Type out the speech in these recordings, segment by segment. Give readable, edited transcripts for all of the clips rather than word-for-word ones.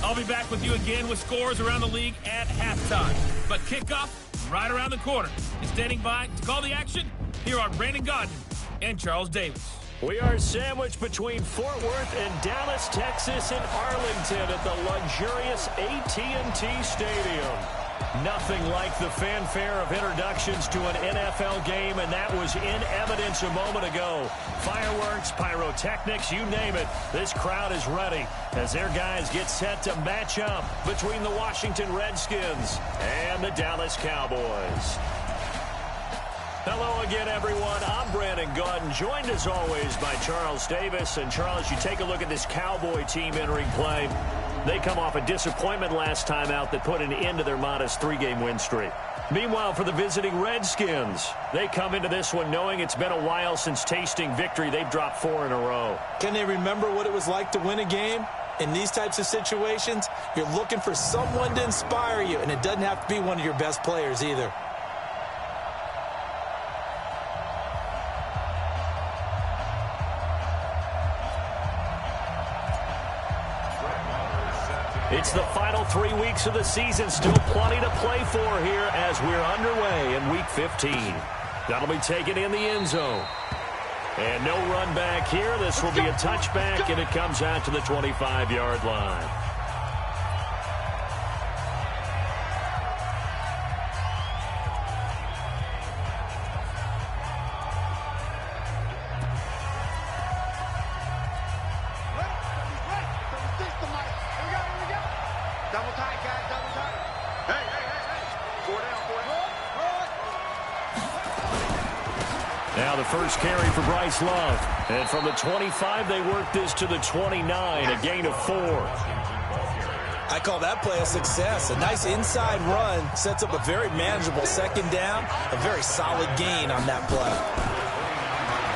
I'll be back with you again with scores around the league at halftime. But kickoff right around the corner. And standing by to call the action, here are Brandon Gaudin and Charles Davis. We are sandwiched between Fort Worth and Dallas, Texas, and Arlington at the luxurious AT&T Stadium. Nothing like the fanfare of introductions to an NFL game, and that was in evidence a moment ago. Fireworks, pyrotechnics, you name it. This crowd is ready as their guys get set to match up between the Washington Redskins and the Dallas Cowboys. Hello again, everyone. I'm Brandon Gaudin, joined as always by Charles Davis. And Charles, you take a look at this Cowboy team entering play. They come off a disappointment last time out that put an end to their modest 3-game win streak. Meanwhile, for the visiting Redskins, they come into this one knowing it's been a while since tasting victory. They've dropped 4 in a row. Can they remember what it was like to win a game? In these types of situations, you're looking for someone to inspire you, and it doesn't have to be one of your best players either. It's the final 3 weeks of the season. Still plenty to play for here as we're underway in Week 15. That'll be taken in the end zone. And no run back here. This will be a touchback, and it comes out to the 25-yard line. Now the first carry for Bryce Love. And from the 25, they work this to the 29, a gain of 4. I call that play a success. A nice inside run sets up a very manageable second down. A very solid gain on that play.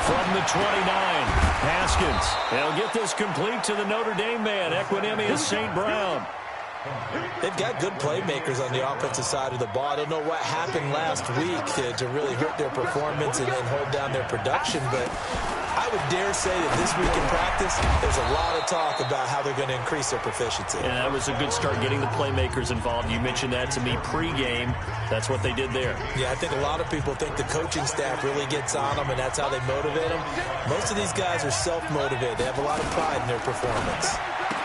From the 29, Haskins. They'll get this complete to the Notre Dame man, Equanimeous St. Brown. They've got good playmakers on the offensive side of the ball. I don't know what happened last week to really hurt their performance and hold down their production, but I would dare say that this week in practice, there's a lot of talk about how they're going to increase their proficiency. And that was a good start getting the playmakers involved. You mentioned that to me pregame. That's what they did there. Yeah, I think a lot of people think the coaching staff really gets on them, and that's how they motivate them. Most of these guys are self-motivated. They have a lot of pride in their performance.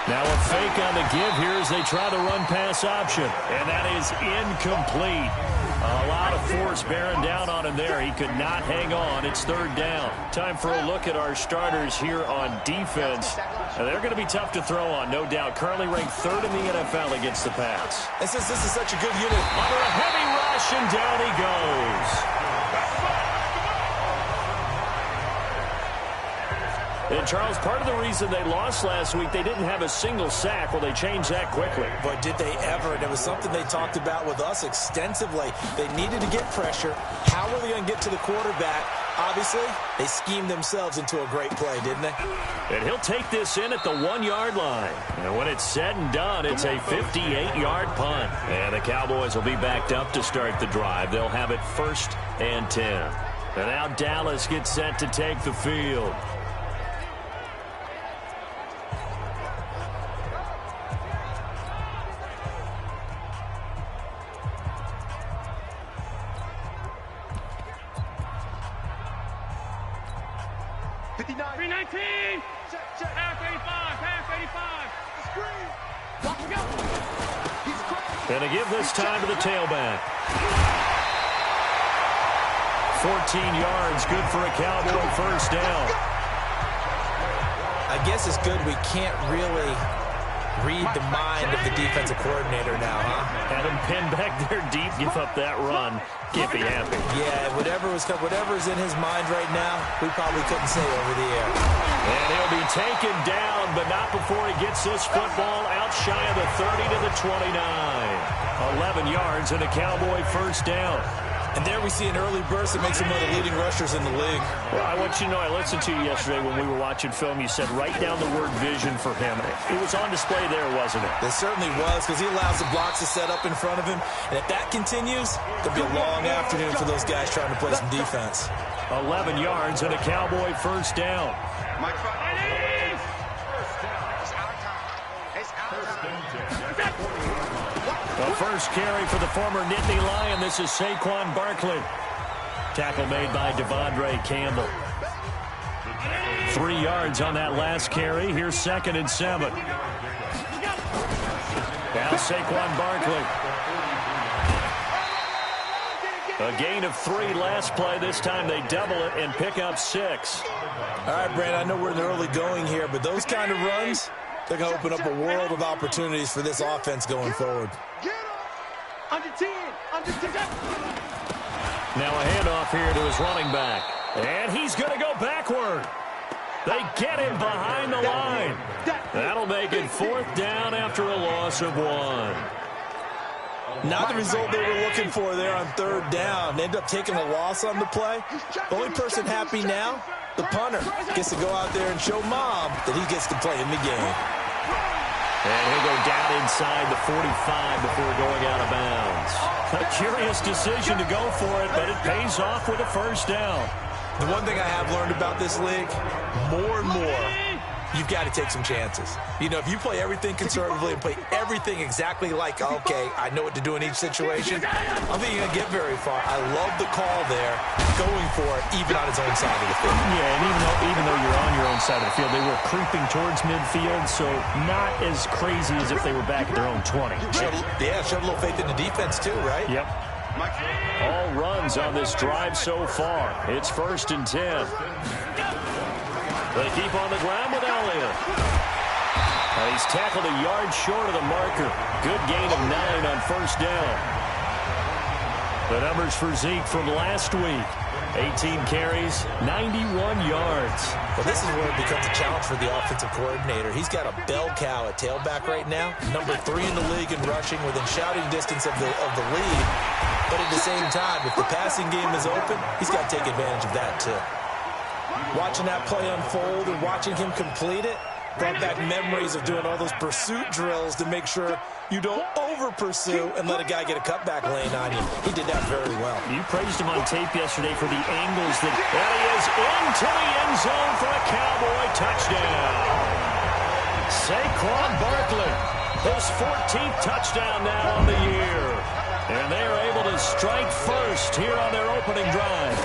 Now a fake on the give here as they try the run-pass option. And that is incomplete. A lot of force bearing down on him there. He could not hang on. It's third down. Time for a look at our starters here on defense. And they're going to be tough to throw on, no doubt. Currently ranked 3rd in the NFL against the pass. And since this is such a good unit, under a heavy rush, and down he goes. And, Charles, part of the reason they lost last week, they didn't have a single sack. Well, they changed that quickly. But did they ever? And it was something they talked about with us extensively. They needed to get pressure. How were they going to get to the quarterback? Obviously, they schemed themselves into a great play, didn't they? And he'll take this in at the 1-yard line. And when it's said and done, it's a 58-yard punt. And the Cowboys will be backed up to start the drive. They'll have it 1st and 10. And now Dallas gets set to take the field. And to give this time to the tailback. 14 yards, good for a Cowboy first down. I guess it's good we can't really read the mind of the defensive coordinator now, huh? Had him pinned back there deep, give up that run. Can't be happy. Yeah, whatever's in his mind right now, we probably couldn't say over the air. And he'll be taken down, but not before he gets this football out shy of the 30 to the 29. 11 yards and a Cowboy first down. And there we see an early burst that makes him one of the leading rushers in the league. Well, I want you to know, I listened to you yesterday when we were watching film. You said write down the word vision for him. It was on display there, wasn't it? It certainly was, because he allows the blocks to set up in front of him. And if that continues, it'll be a long afternoon for those guys trying to play some defense. 11 yards and a Cowboy first down. It's our time. It's our time. The first carry for the former Nittany Lion. This is Saquon Barkley. Tackle made by Devondre Campbell. 3 yards on that last carry. Here's 2nd and 7. Now Saquon Barkley. A gain of 3 last play. This time they double it and pick up 6. All right, Brandon, I know we're in the early going here, but those kind of runs, they're going to open up a world of opportunities for this offense going forward. Under 10. Now a handoff here to his running back. And he's going to go backward. They get him behind the line. That'll make it 4th down after a loss of 1. Not the result they were looking for there on 3rd down. They end up taking a loss on the play. The only person happy now, the punter, gets to go out there and show Mom that he gets to play in the game. And he'll go down inside the 45 before going out of bounds. A curious decision to go for it, but it pays off with a 1st down. The one thing I have learned about this league, more and more, you've got to take some chances. You know, if you play everything conservatively and play everything exactly like, okay, I know what to do in each situation, I don't think you're going to get very far. I love the call there, going for it, even on his own side of the field. Yeah, and even though you're on your own side of the field, they were creeping towards midfield, so not as crazy as if they were back at their own 20. Showed a little faith in the defense too, right? Yep. All runs on this drive so far. It's 1st and 10. They keep on the ground with Elliott. He's tackled a yard short of the marker. Good gain of 9 on 1st down. The numbers for Zeke from last week. 18 carries, 91 yards. Well, this is where it becomes a challenge for the offensive coordinator. He's got a bell cow at tailback right now. Number 3 in the league in rushing, within shouting distance of the lead. But at the same time, if the passing game is open, he's got to take advantage of that too. Watching that play unfold and watching him complete it brought back memories of doing all those pursuit drills to make sure you don't over-pursue and let a guy get a cutback lane on you. He did that very well. You praised him on tape yesterday for the angles that he is into the end zone for a Cowboy touchdown. Saquon Barkley, his 14th touchdown now on the year. And they are able to strike first here on their opening drive.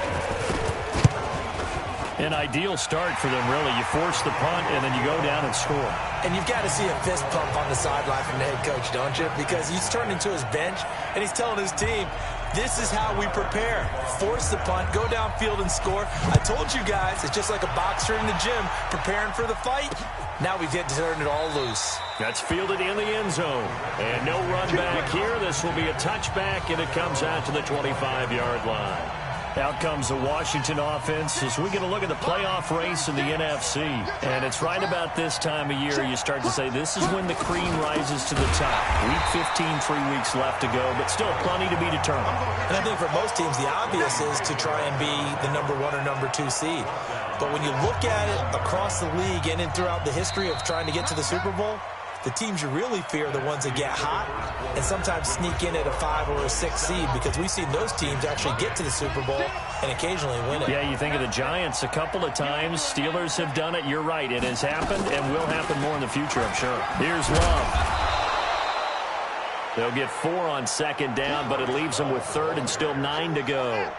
An ideal start for them, really. You force the punt, and then you go down and score. And you've got to see a fist pump on the sideline from the head coach, don't you? Because he's turned into his bench, and he's telling his team, this is how we prepare. Force the punt, go downfield and score. I told you guys, it's just like a boxer in the gym preparing for the fight. Now we get to turn it all loose. That's fielded in the end zone. And no run back here. This will be a touchback, and it comes out to the 25-yard line. Out comes the Washington offense as we get a look at the playoff race in the NFC. And it's right about this time of year you start to say this is when the cream rises to the top. Week 15, 3 weeks left to go, but still plenty to be determined. And I think for most teams, the obvious is to try and be the number 1 or number 2 seed. But when you look at it across the league and throughout the history of trying to get to the Super Bowl, the teams you really fear are the ones that get hot and sometimes sneak in at a 5 or a 6 seed, because we've seen those teams actually get to the Super Bowl and occasionally win it. Yeah, you think of the Giants a couple of times. Steelers have done it. You're right. It has happened and will happen more in the future, I'm sure. Here's Love. They'll get 4 on 2nd down, but it leaves them with 3rd and still 9 to go.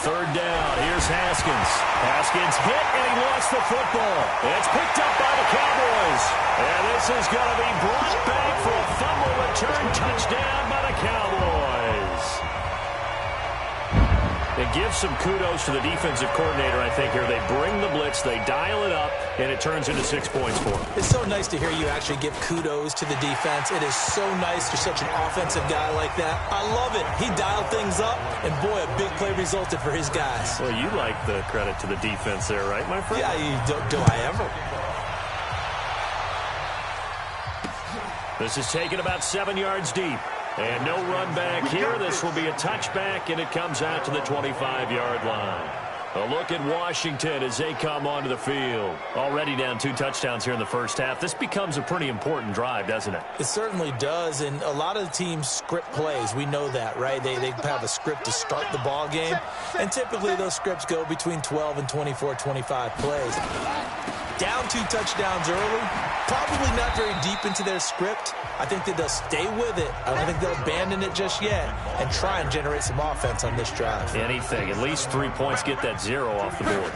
Third down. Here's Haskins. Haskins hit, and he lost the football. It's picked up by the Cowboys. And this is going to be brought back for a fumble return touchdown by the Cowboys. It gives some kudos to the defensive coordinator, I think, here. They bring the blitz, they dial it up, and it turns into 6 points for them. It's so nice to hear you actually give kudos to the defense. It is so nice you're such an offensive guy like that. I love it. He dialed things up, and boy, a big play resulted for his guys. Well, you like the credit to the defense there, right, my friend? Yeah, do I ever? This is taken about 7 yards deep. And no run back here. This will be a touchback, and it comes out to the 25-yard line. A look at Washington as they come onto the field. Already down 2 touchdowns here in the first half. This becomes a pretty important drive, doesn't it? It certainly does, and a lot of teams script plays. We know that, right? They have a script to start the ball game, and typically those scripts go between 12 and 24, 25 plays. Down 2 touchdowns early, probably not very deep into their script. I think that they'll stay with it. I don't think they'll abandon it just yet and try and generate some offense on this drive. Anything. At least 3 points. Get that 0 off the board.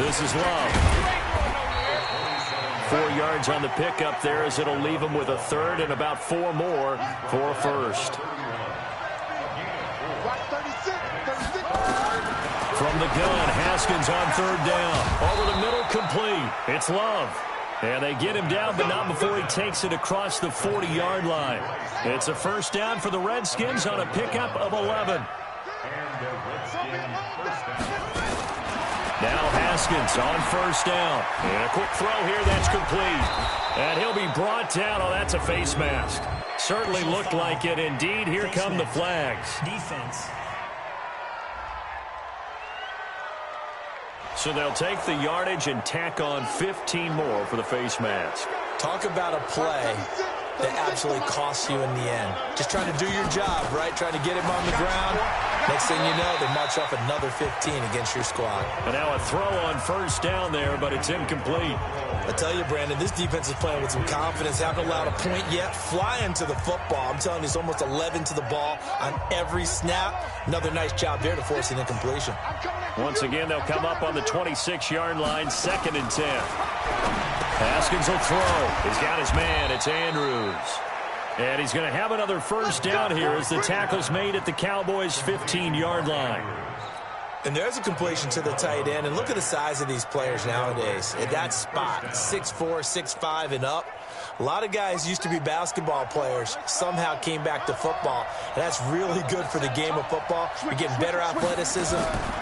This is Love. 4 yards on the pickup there as it'll leave him with a third and about 4 more for a first. From the gun, Haskins on 3rd down. Over the middle, complete. It's Love. And they get him down, but not before he takes it across the 40-yard line. It's a first down for the Redskins on a pickup of 11. Now Haskins on 1st down. And a quick throw here, that's complete. And he'll be brought down. Oh, that's a face mask. Certainly looked like it. Indeed, here come the flags. Defense. So they'll take the yardage and tack on 15 more for the face mask. Talk about a play that absolutely costs you in the end. Just trying to do your job, right? Trying to get him on the ground. Next thing you know, they march off another 15 against your squad. And now a throw on 1st down there, but it's incomplete. I tell you, Brandon, this defense is playing with some confidence. Haven't allowed a point yet. Flying to the football. I'm telling you, it's almost 11 to the ball on every snap. Another nice job there to force an incompletion. Once again, they'll come up on the 26-yard line, 2nd and 10. Haskins will throw. He's got his man. It's Andrews. And he's going to have another first down here as the tackle's made at the Cowboys' 15-yard line. And there's a completion to the tight end. And look at the size of these players nowadays. At that spot, 6'4", 6'5", and up. A lot of guys used to be basketball players, somehow came back to football. And that's really good for the game of football. You're getting better athleticism,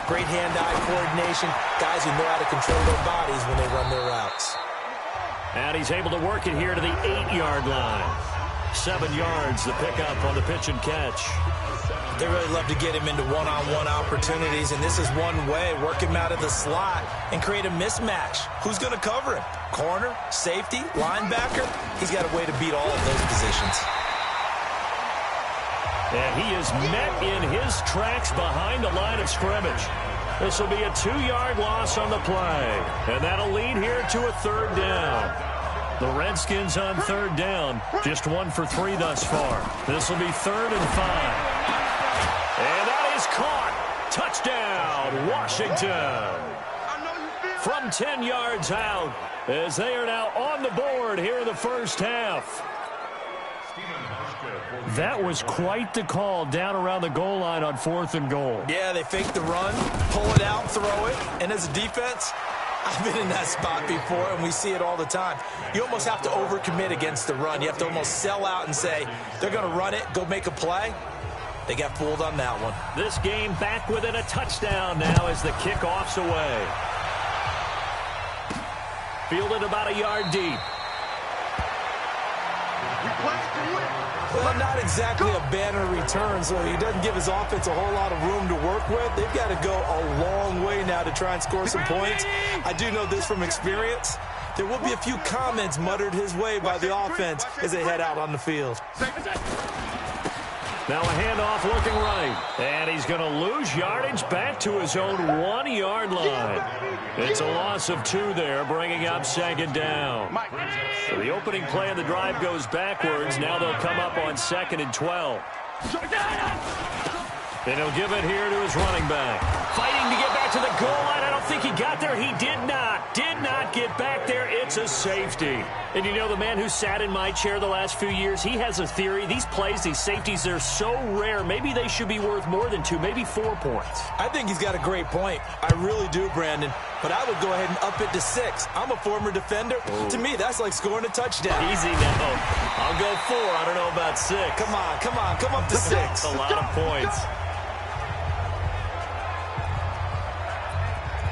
great hand-eye coordination, guys who know how to control their bodies when they run their routes. And he's able to work it here to the 8-yard line. 7 yards, the pickup on the pitch and catch. They really love to get him into one-on-one opportunities, and this is one way. Work him out of the slot and create a mismatch. Who's going to cover him? Corner, safety, linebacker? He's got a way to beat all of those positions. And he is met in his tracks behind the line of scrimmage. This will be a 2-yard loss on the play, and that'll lead here to a 3rd down. The Redskins on 3rd down, just 1 for 3 thus far. This will be 3rd and 5. And that is caught. Touchdown, Washington. From 10 yards out, as they are now on the board here in the first half. That was quite the call down around the goal line on 4th and goal. Yeah, they fake the run, pull it out, throw it, and as a defense, I've been in that spot before, and we see it all the time. You almost have to overcommit against the run. You have to almost sell out and say, they're going to run it, go make a play. They got fooled on that one. This game back within a touchdown now as the kickoff's away. Fielded about a yard deep. Well, not exactly a banner return, so he doesn't give his offense a whole lot of room to work with. They've got to go a long way now to try and score some points. I do know this from experience. There will be a few comments muttered his way by the offense as they head out on the field. Now a handoff looking right. And he's going to lose yardage back to his own 1-yard line. It's a loss of 2 there, bringing up 2nd down. So the opening play of the drive goes backwards. Now they'll come up on 2nd and 12. And he'll give it here to his running back. Fighting to get back to the goal line. I don't think he got there. He did not get back there. It's a safety. And you know, the man who sat in my chair the last few years, he has a theory. These plays, these safeties, they're so rare. Maybe they should be worth more than 2, maybe 4 points. I think he's got a great point. I really do, Brandon. But I would go ahead and up it to 6. I'm a former defender. Ooh. To me, that's like scoring a touchdown. Easy now. I'll go 4. I don't know about 6. Come up to 6. That's a lot of points.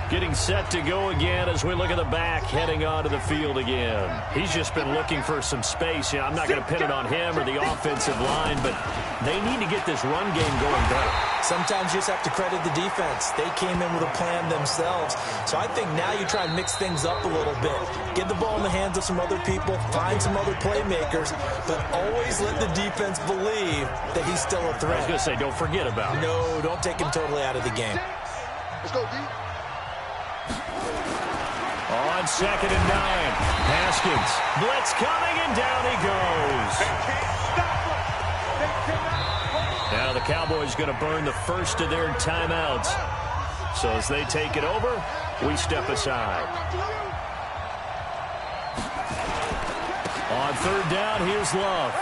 Getting set to go again as we look at the back heading onto the field again. He's just been looking for some space. I'm not going to pin it on him or the offensive line, but They need to get this run game going better. Sometimes you just have to credit the defense. They came in with a plan themselves. So I think now you try and mix things up a little bit. Get the ball in the hands of some other people, find some other playmakers, but always let the defense believe that he's still a threat. I was going to say, don't forget about it. No, don't take him totally out of the game. Let's go, D. On 2nd and 9, Haskins. Blitz coming, and down he goes. Now the Cowboys going to burn the first of their timeouts. So as they take it over, we step aside. On 3rd down, here's Love.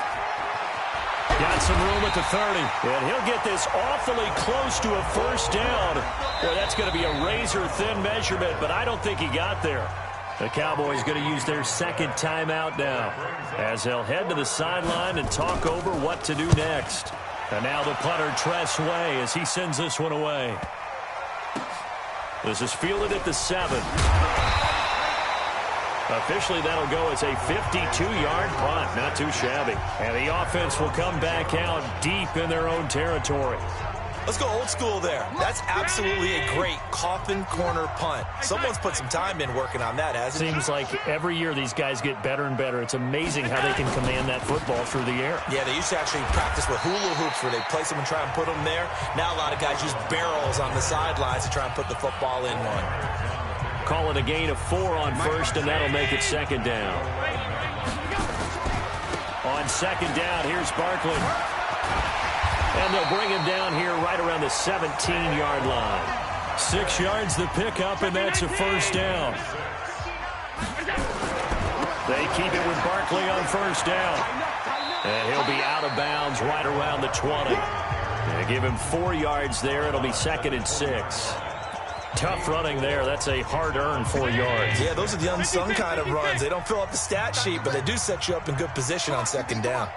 Got some room at the 30. And he'll get this awfully close to a first down. Boy, that's going to be a razor-thin measurement, but I don't think he got there. The Cowboys going to use their 2nd timeout now as they'll head to the sideline and talk over what to do next. And now the punter, Tress Way, as he sends this one away. This is fielded at the 7. Officially, that'll go as a 52-yard punt. Not too shabby. And the offense will come back out deep in their own territory. Let's go old school there. That's absolutely a great coffin corner punt. Someone's put some time in working on that, hasn't it? Seems like every year these guys get better and better. It's amazing how they can command that football through the air. Yeah, they used to actually practice with hula hoops where they place them and try and put them there. Now a lot of guys use barrels on the sidelines to try and put the football in one. Call it a gain of 4 on 1st, and that'll make it 2nd down. On 2nd down, here's Barkley. And they'll bring him down here right around the 17-yard line. 6 yards the pickup, and that's a first down. They keep it with Barkley on 1st down. And he'll be out of bounds right around the 20. They give him 4 yards there. It'll be 2nd and 6. Tough running there. That's a hard-earned 4 yards. Yeah, those are the unsung kind of runs. They don't fill up the stat sheet, but they do set you up in good position on 2nd down.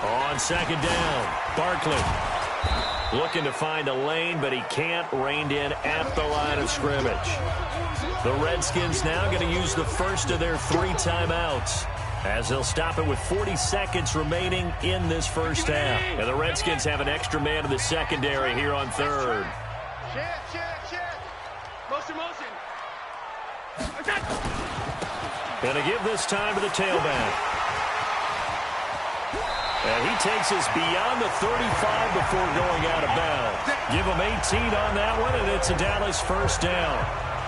On 2nd down, Barkley looking to find a lane, but he can't. Reined in at the line of scrimmage. The Redskins now going to use the first of their 3 timeouts as they'll stop it with 40 seconds remaining in this first half. And the Redskins have an extra man in the secondary here on 3rd. Motion. Going to give this time to the tailback. And he takes us beyond the 35 before going out of bounds. Give him 18 on that one, and it's a Dallas first down.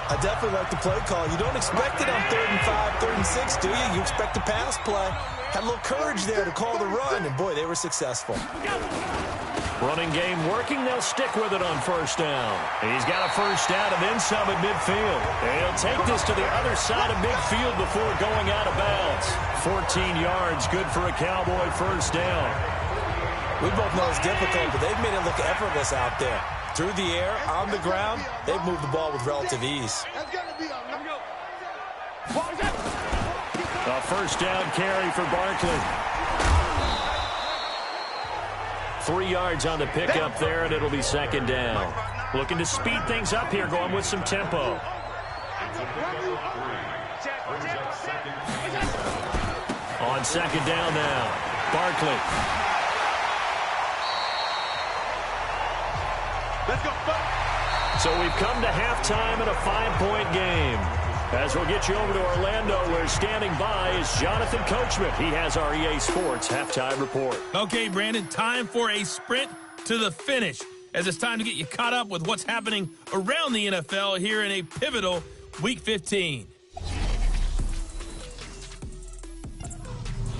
I definitely like the play call. You don't expect it on 3rd and 5, 3rd and 6, do you? You expect a pass play. Had a little courage there to call the run, and boy, they were successful. Running game working. They'll stick with it on 1st down. He's got a first down and then some at midfield. And he'll take this to the other side of midfield before going out of bounds. 14 yards, good for a Cowboy first down. We both know it's difficult, but they've made it look effortless out there. Through the air, on the ground, they've moved the ball with relative ease. A first down carry for Barkley. 3 yards on the pickup there, and it'll be 2nd down. Looking to speed things up here, going with some tempo. On 2nd down now, Barkley. Let's go. So we've come to halftime in a 5-point game. As we'll get you over to Orlando, where standing by is Jonathan Coachman. He has our EA Sports halftime report. Okay, Brandon, time for a sprint to the finish, as it's time to get you caught up with what's happening around the NFL here in a pivotal Week 15.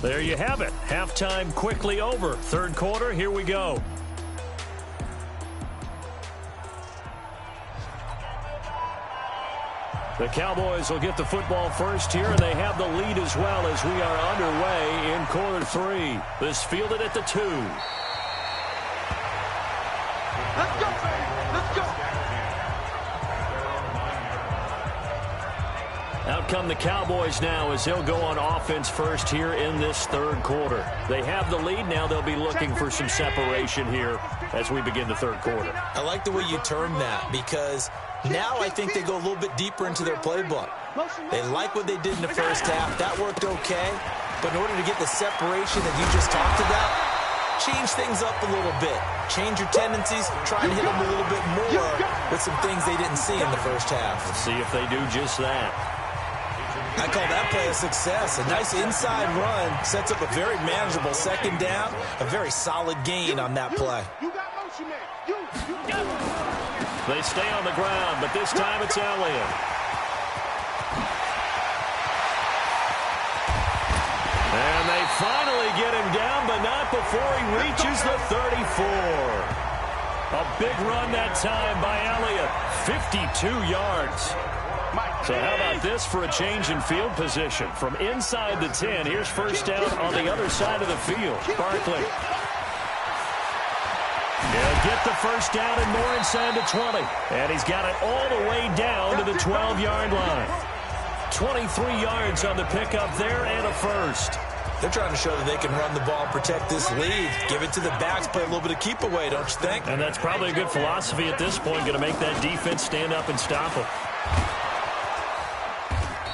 There you have it. Halftime quickly over. 3rd quarter, here we go. The Cowboys will get the football first here, and they have the lead as well as we are underway in quarter 3. This fielded at the 2. Let's go, baby. Let's go. Out come the Cowboys now as they'll go on offense first here in this 3rd quarter. They have the lead. Now they'll be looking for some separation here as we begin the 3rd quarter. I like the way you term that, because now I think they go a little bit deeper into their playbook. They like what they did in the first half. That worked okay. But in order to get the separation that you just talked about, change things up a little bit. Change your tendencies, try and hit them a little bit more with some things they didn't see in the first half. Let's see if they do just that. I call that play a success. A nice inside run sets up a very manageable second down, a very solid gain on that play. They stay on the ground, but this time it's Elliott. And they finally get him down, but not before he reaches the 34. A big run that time by Elliott, 52 yards. So how about this for a change in field position? From inside the 10, here's first down on the other side of the field. Barkley. He'll get the first down and more inside the 20. And he's got it all the way down to the 12-yard line. 23 yards on the pickup there and a first. They're trying to show that they can run the ball, protect this lead. Give it to the backs, play a little bit of keep away, don't you think? And that's probably a good philosophy at this point, going to make that defense stand up and stop him.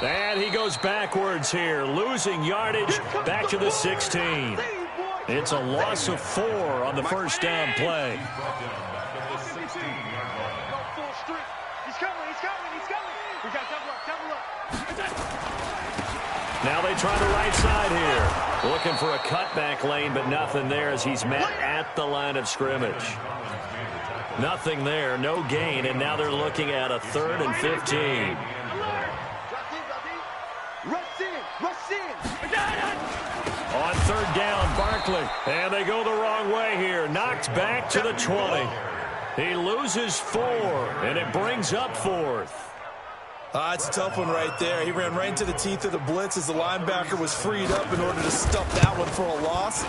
And he goes backwards here, losing yardage back to the 16. It's a loss of 4 on the first down play. Now they try the right side here. Looking for a cutback lane, but nothing there as he's met at the line of scrimmage. Nothing there, no gain, and now they're looking at a 3rd and 15. On 3rd down, Barkley. And they go the wrong way here. Knocked back to the 20. He loses 4, and it brings up 4th. It's a tough one right there. He ran right into the teeth of the blitz as the linebacker was freed up in order to stuff that one for a loss.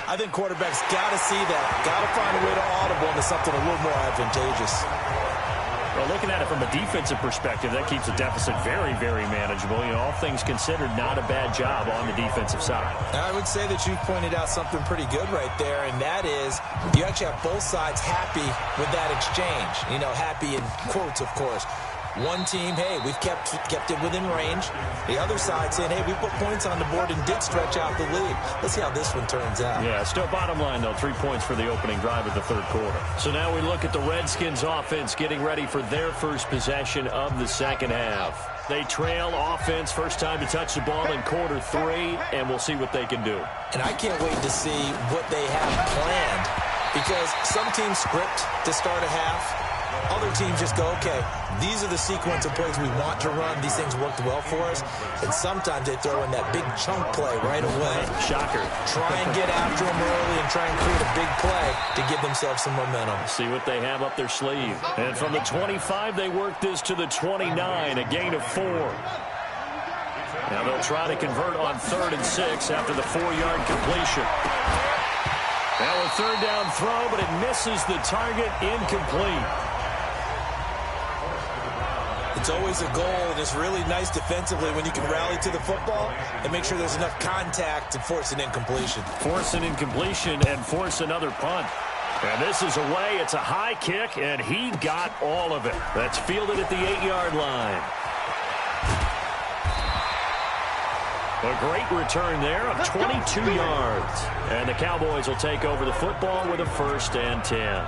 I think quarterbacks got to see that. Got to find a way to audible into something a little more advantageous. Well, looking at it from a defensive perspective, that keeps the deficit very, very manageable. You know, all things considered, not a bad job on the defensive side. I would say that you pointed out something pretty good right there, and that is you actually have both sides happy with that exchange. You know, happy in quotes, of course. One team, hey, we've kept it within range. The other side saying, hey, we put points on the board and did stretch out the lead. Let's see how this one turns out. Yeah, still bottom line, though, 3 points for the opening drive of the 3rd quarter. So now we look at the Redskins offense getting ready for their first possession of the second half. They trail offense, first time to touch the ball in quarter 3, and we'll see what they can do. And I can't wait to see what they have planned, because some teams script to start a half. Other teams just go, okay, these are the sequence of plays we want to run. These things worked well for us. And sometimes they throw in that big chunk play right away. Shocker. Try and get after them early and try and create a big play to give themselves some momentum. See what they have up their sleeve. And from the 25, they work this to the 29, a gain of 4. Now they'll try to convert on 3rd and 6 after the 4-yard completion. Now a 3rd down throw, but it misses the target, incomplete. It's always a goal, and it's really nice defensively when you can rally to the football and make sure there's enough contact to force an incompletion. Force an incompletion and force another punt. And this is away. It's a high kick, and he got all of it. That's fielded at the 8-yard line. A great return there of 22 yards. And the Cowboys will take over the football with a 1st and 10.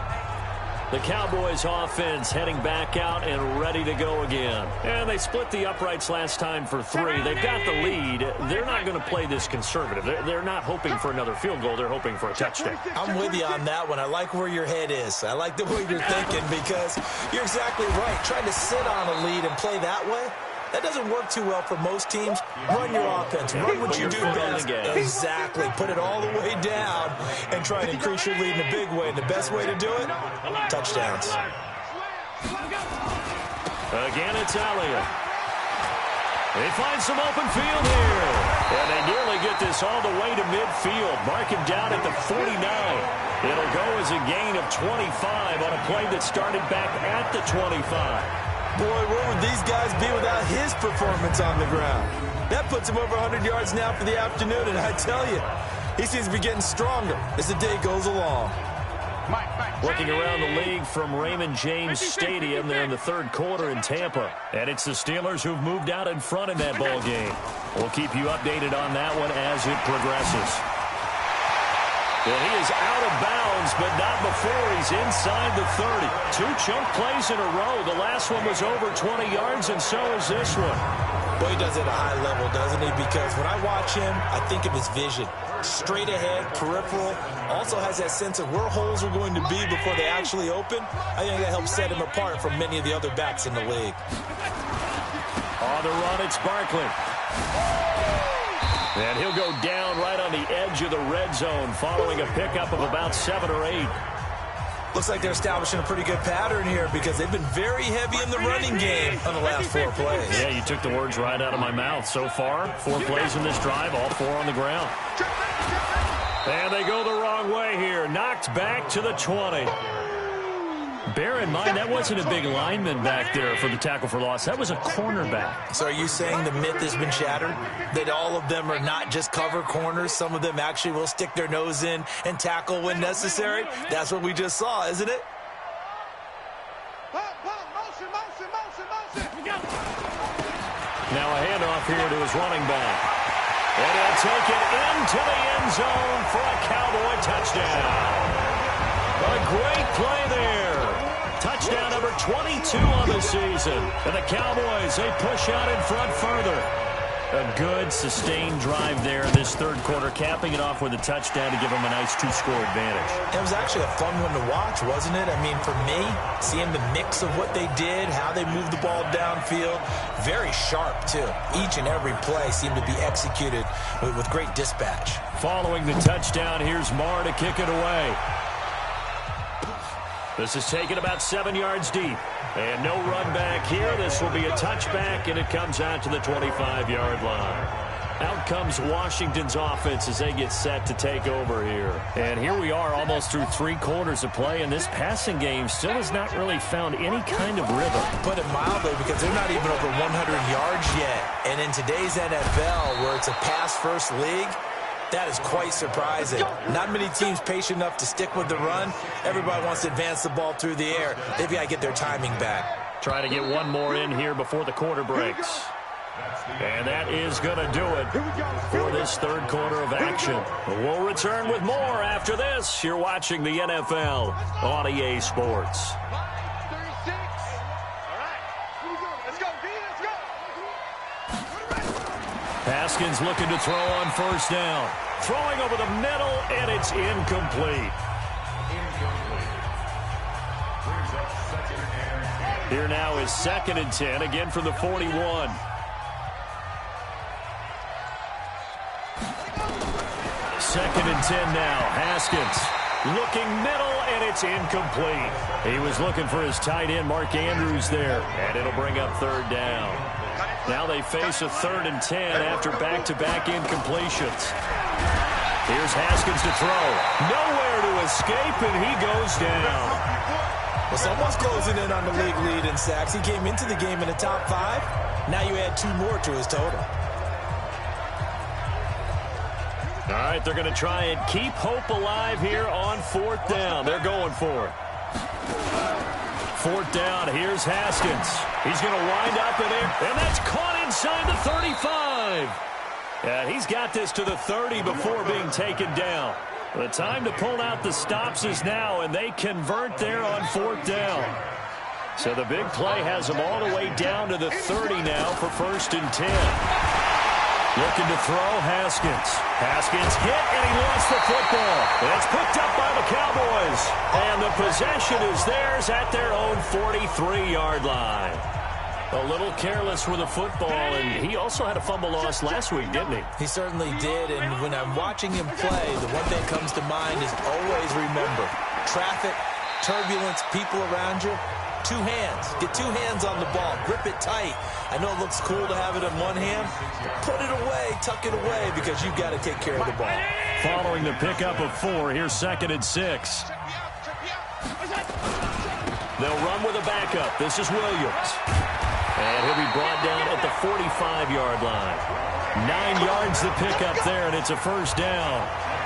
The Cowboys offense heading back out and ready to go again. And they split the uprights last time for 3. They've got the lead. They're not going to play this conservative. They're not hoping for another field goal. They're hoping for a touchdown. I'm with you on that one. I like where your head is. I like the way you're thinking, because you're exactly right. Trying to sit on a lead and play that way, that doesn't work too well for most teams. Run your offense. Run what you do best. Exactly. Put it all the way down and try and increase your lead in a big way. And the best way to do it, touchdowns. Again, it's Elliott. They find some open field here. And they nearly get this all the way to midfield. Mark him down at the 49. It'll go as a gain of 25 on a play that started back at the 25. Boy, where would these guys be without his performance on the ground? That puts him over 100 yards now for the afternoon, and I tell you, he seems to be getting stronger as the day goes along. Looking around the league from Raymond James Stadium, they're in the third quarter in Tampa. And it's the Steelers who've moved out in front in that ball game. We'll keep you updated on that one as it progresses. Well, he is out of bounds, but not before he's inside the 30. 2 chunk plays in a row. The last one was over 20 yards, and so is this one. Well, he does it at a high level, doesn't he? Because when I watch him, I think of his vision. Straight ahead, peripheral, also has that sense of where holes are going to be before they actually open. I think that helps set him apart from many of the other backs in the league. On the run, it's Barkley. And he'll go down right on the edge of the red zone following a pickup of about 7 or 8. Looks like they're establishing a pretty good pattern here because they've been very heavy in the running game on the last 4 plays. Yeah, you took the words right out of my mouth. So far, 4 plays in this drive, all 4 on the ground. And they go the wrong way here. Knocked back to the 20. Bear in mind, that wasn't a big lineman back there for the tackle for loss. That was a cornerback. So are you saying the myth has been shattered? That all of them are not just cover corners? Some of them actually will stick their nose in and tackle when necessary? That's what we just saw, isn't it? Now a handoff here to his running back. And he'll take it into the end zone for a Cowboy touchdown. A great play there. Touchdown number 22 on the season. And the Cowboys, they push out in front further. A good, sustained drive there in this third quarter, capping it off with a touchdown to give them a nice 2-score advantage. It was actually a fun one to watch, wasn't it? I mean, for me, seeing the mix of what they did, how they moved the ball downfield, very sharp, too. Each and every play seemed to be executed with great dispatch. Following the touchdown, here's Marr to kick it away. This is taken about 7 yards deep. And no run back here. This will be a touchback, and it comes out to the 25-yard line. Out comes Washington's offense as they get set to take over here. And here we are almost through 3 quarters of play, and this passing game still has not really found any kind of rhythm. Put it mildly, because they're not even over 100 yards yet. And in today's NFL, where it's a pass-first league, that is quite surprising. Not many teams patient enough to stick with the run. Everybody wants to advance the ball through the air. They've got to get their timing back. Trying to get one more in here before the quarter breaks. And that is going to do it for this third quarter of action. We'll return with more after this. You're watching the NFL on EA Sports. Haskins looking to throw on first down. Throwing over the middle, and it's incomplete. Here now is 2nd and 10, again from the 41. Second and 10 now. Haskins looking middle, and it's incomplete. He was looking for his tight end, Mark Andrews, there, and it'll bring up 3rd down. Now they face a 3rd and 10 after back-to-back incompletions. Here's Haskins to throw. Nowhere to escape, and he goes down. Well, someone's closing in on the league lead in sacks. He came into the game in the top 5. Now you add 2 more to his total. All right, they're going to try and keep hope alive here on 4th down. They're going for it. 4th down, here's Haskins. He's going to wind up in there, and that's caught inside the 35. And he's got this to the 30 before being taken down. The time to pull out the stops is now, and they convert there on 4th down. So the big play has them all the way down to the 30 now for 1st and 10. Looking to throw, Haskins. Haskins hit, and he lost the football. And it's picked up by the Cowboys. And the possession is theirs at their own 43-yard line. A little careless with the football, and he also had a fumble loss last week, didn't he? He certainly did, and when I'm watching him play, the one thing that comes to mind is always remember, traffic, turbulence, people around you, 2 hands. Get 2 hands on the ball. Grip it tight. I know it looks cool to have it in one hand, but put it away, tuck it away, because you've got to take care of the ball. Following the pickup of 4, here's 2nd and 6. They'll run with a backup. This is Williams. And he'll be brought down at the 45-yard line. 9 yards to pick up there, and it's a first down.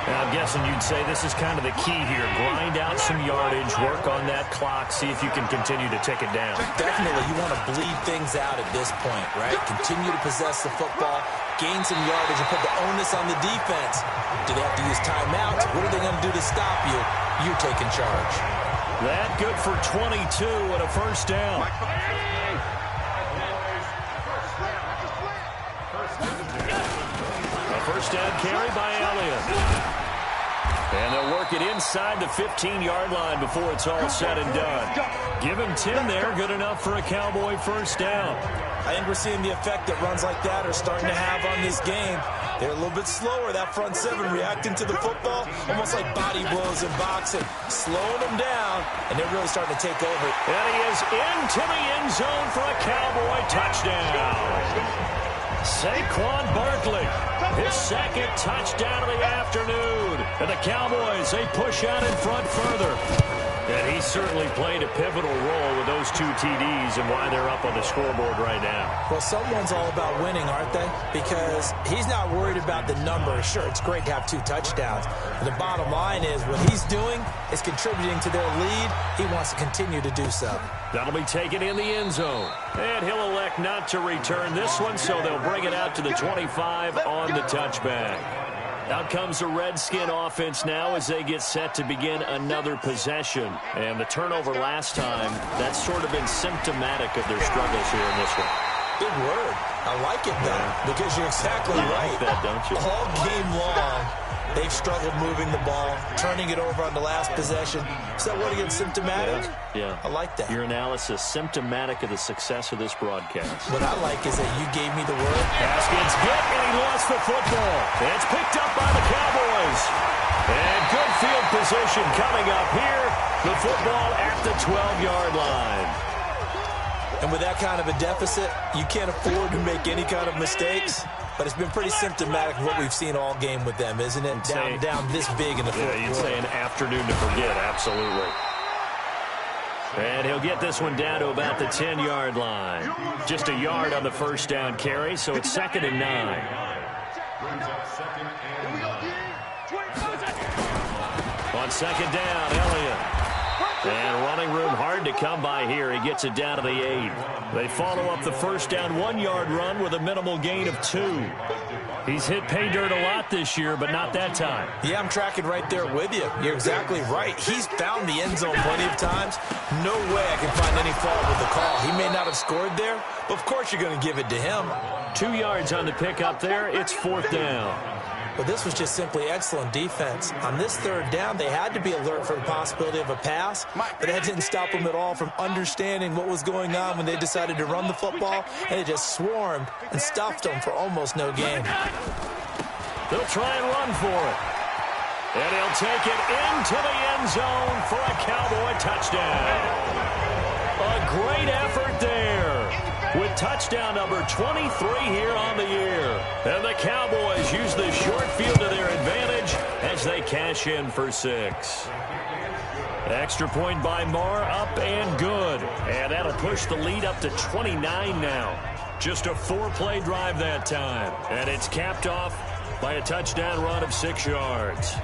Now, I'm guessing you'd say this is kind of the key here. Grind out some yardage, work on that clock, see if you can continue to tick it down. Definitely, you want to bleed things out at this point, right? Continue to possess the football, gain some yardage, and put the onus on the defense. Do they have to use timeouts? What are they going to do to stop you? You're taking charge. That good for 22 and a first down. A first down carry by Elliott. And they'll work it inside the 15-yard line before it's all said and done. Give him 10 there, good enough for a Cowboy first down. I think we're seeing the effect that runs like that are starting to have on this game. They're a little bit slower, that front seven, reacting to the football, almost like body blows in boxing, slowing them down, and they're really starting to take over. And he is into the end zone for a Cowboy touchdown. Saquon Barkley, his second touchdown of the afternoon. And the Cowboys, they push out in front further. And he certainly played a pivotal role with those 2 TDs and why they're up on the scoreboard right now. Well, someone's all about winning, aren't they? Because he's not worried about the number. Sure, it's great to have 2 touchdowns. But the bottom line is what he's doing is contributing to their lead. He wants to continue to do so. That'll be taken in the end zone. And he'll elect not to return this one, so they'll bring it out to the 25 on the touchback. Out comes the Redskin offense now as they get set to begin another possession. And the turnover last time, that's sort of been symptomatic of their struggles here in this one. Big word. I like it, though, because you're exactly right. Like that, don't you? All game long, they've struggled moving the ball, turning it over on the last possession. So what again, symptomatic? Yeah. I like that. Your analysis, symptomatic of the success of this broadcast. What I like is that you gave me the word. Haskins hit, and he lost the football. It's picked up by the Cowboys. And good field position coming up here. The football at the 12-yard line. And with that kind of a deficit, you can't afford to make any kind of mistakes. But it's been pretty symptomatic of what we've seen all game with them, isn't it? Down this big in the fourth quarter. You'd say an afternoon to forget, absolutely. And he'll get this one down to about the 10-yard line. Just a yard on the first down carry, so it's 2nd and 9. On 2nd down, Elliott. And running room hard to come by here. He gets it down to the 8. They follow up the first down 1-yard run with a minimal gain of 2. He's hit pay dirt a lot this year, but not that time. Yeah, I'm tracking right there with you. You're exactly right. He's found the end zone plenty of times. No way I can find any fault with the call. He may not have scored there, but of course you're going to give it to him. 2 yards on the pickup there. It's 4th down. But this was just simply excellent defense. On this 3rd down, they had to be alert for the possibility of a pass, but that didn't stop them at all from understanding what was going on when they decided to run the football, and they just swarmed and stuffed them for almost no gain. They'll try and run for it. And he'll take it into the end zone for a Cowboy touchdown. A great effort there. With touchdown number 23 here on the year. And the Cowboys use the short field to their advantage as they cash in for 6. Extra point by Marr, up and good. And that'll push the lead up to 29 now. Just a 4-play drive that time. And it's capped off by a touchdown run of 6 yards.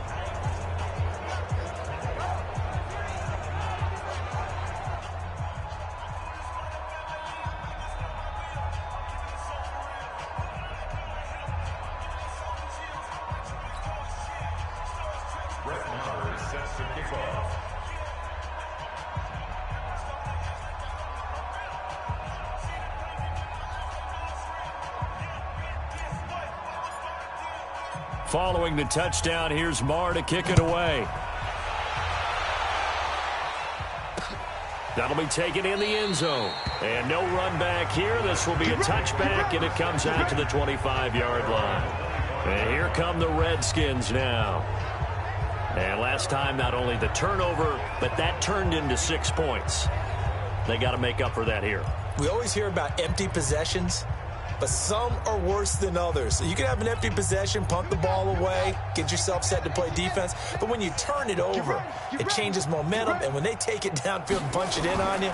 Following the touchdown, here's Marr to kick it away. That'll be taken in the end zone. And no run back here. This will be a touchback, and it comes out to the 25-yard line. And here come the Redskins now. And last time, not only the turnover, but that turned into 6 points. They got to make up for that here. We always hear about empty possessions, but some are worse than others. So you can have an empty possession, punt the ball away, get yourself set to play defense. But when you turn it over, it changes momentum. And when they take it downfield and punch it in on you,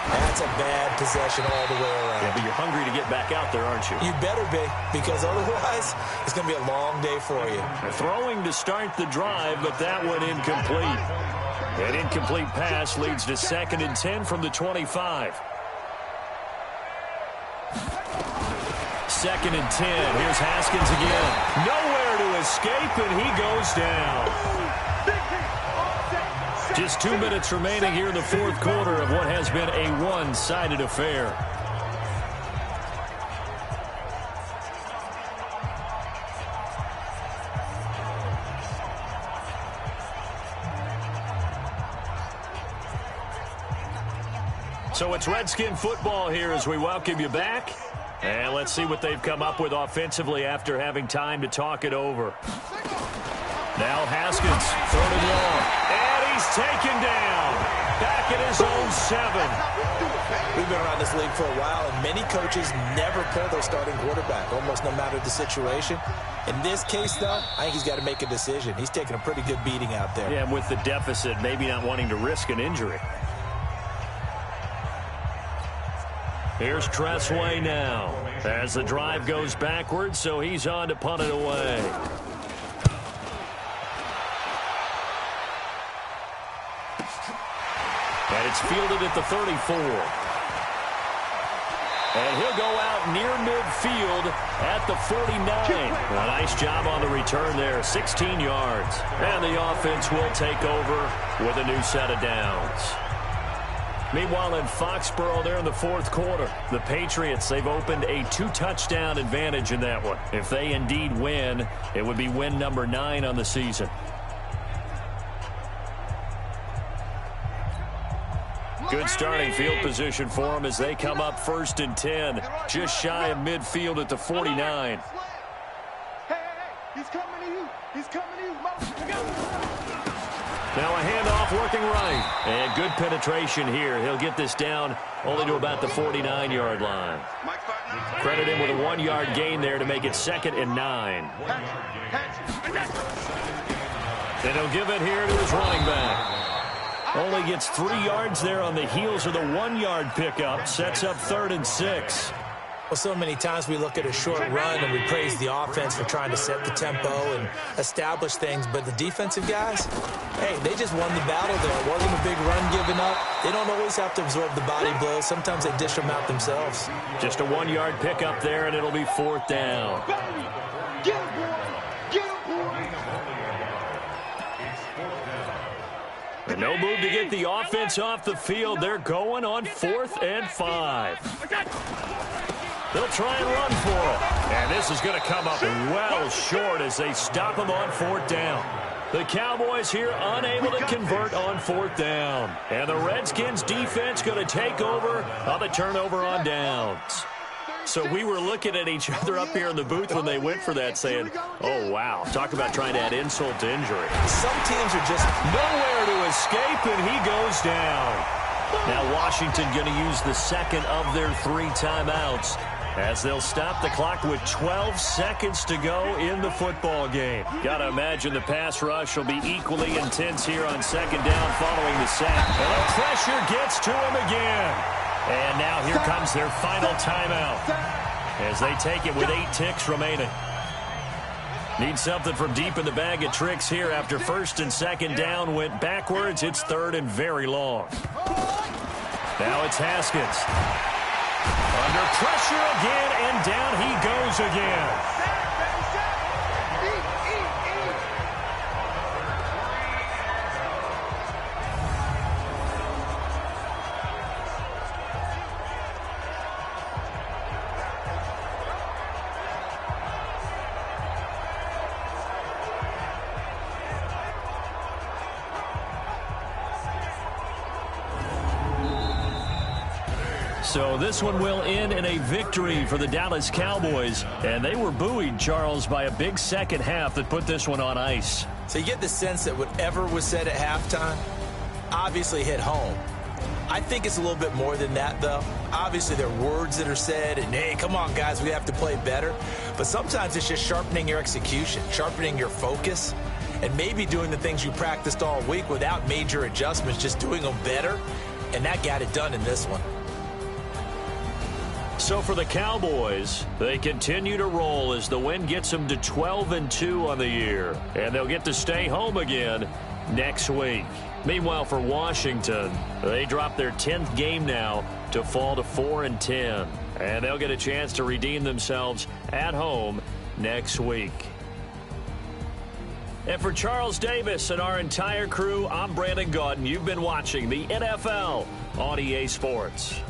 That's a bad possession all the way around. Yeah, but you're hungry to get back out there, aren't you? You better be, because otherwise it's going to be a long day for you. Throwing to start the drive, but that one incomplete. An incomplete pass leads to 2nd and 10 from the 25. 2nd and 10. Here's Haskins again. Nowhere to escape, and he goes down. Just 2 minutes remaining here in the fourth quarter of what has been a one-sided affair. So it's Redskin football here as we welcome you back. And let's see what they've come up with offensively after having time to talk it over. Now Haskins, 3rd and long. And he's taken down. Back at his own 7. We've been around this league for a while, and many coaches never pull their starting quarterback, almost no matter the situation. In this case, though, I think he's got to make a decision. He's taking a pretty good beating out there. Yeah, and with the deficit, maybe not wanting to risk an injury. Here's Tressway now as the drive goes backwards, so he's on to punt it away. And it's fielded at the 34. And he'll go out near midfield at the 49. A nice job on the return there, 16 yards. And the offense will take over with a new set of downs. Meanwhile, in Foxborough there in the fourth quarter, the Patriots, they've opened a 2-touchdown advantage in that one. If they indeed win, it would be win number 9 on the season. Good starting field position for them as they come up 1st and 10, just shy of midfield at the 49. Hey, he's coming to you. He's coming to you. Now a handoff working right. And good penetration here. He'll get this down only to about the 49-yard line. Credit him with a 1-yard gain there to make it 2nd and 9. And he'll give it here to his running back. Only gets 3 yards there on the heels of the 1-yard pickup. Sets up 3rd and 6. Well, so many times we look at a short run and we praise the offense for trying to set the tempo and establish things. But the defensive guys, hey, they just won the battle there. It wasn't a big run given up. They don't always have to absorb the body blows. Sometimes they dish them out themselves. Just a 1-yard pickup there, and it'll be 4th down. Get him, boy. Get him, boy. And no move to get the offense off the field. They're going on 4th and 5. They'll try and run for it. And this is going to come up well short as they stop him on 4th down. The Cowboys here unable to convert on 4th down. And the Redskins defense going to take over on the turnover on downs. So we were looking at each other up here in the booth when they went for that saying, oh, wow, talk about trying to add insult to injury. Some teams are just nowhere to escape, and he goes down. Now Washington going to use the 2nd of their 3 timeouts as they'll stop the clock with 12 seconds to go in the football game. Got to imagine the pass rush will be equally intense here on 2nd down following the sack. And the pressure gets to him again. And now here comes their final timeout as they take it with 8 ticks remaining. Need something from deep in the bag of tricks here after 1st and 2nd down went backwards. It's 3rd and very long. Now it's Haskins. Under pressure again, and down he goes again. So this one will end in a victory for the Dallas Cowboys. And they were buoyed, Charles, by a big second half that put this one on ice. So you get the sense that whatever was said at halftime obviously hit home. I think it's a little bit more than that, though. Obviously, there are words that are said, and, hey, come on, guys, we have to play better. But sometimes it's just sharpening your execution, sharpening your focus, and maybe doing the things you practiced all week without major adjustments, just doing them better. And that got it done in this one. So for the Cowboys, they continue to roll as the win gets them to 12-2 on the year. And they'll get to stay home again next week. Meanwhile, for Washington, they drop their 10th game now to fall to 4-10. And they'll get a chance to redeem themselves at home next week. And for Charles Davis and our entire crew, I'm Brandon Gaudin. You've been watching the NFL on EA Sports.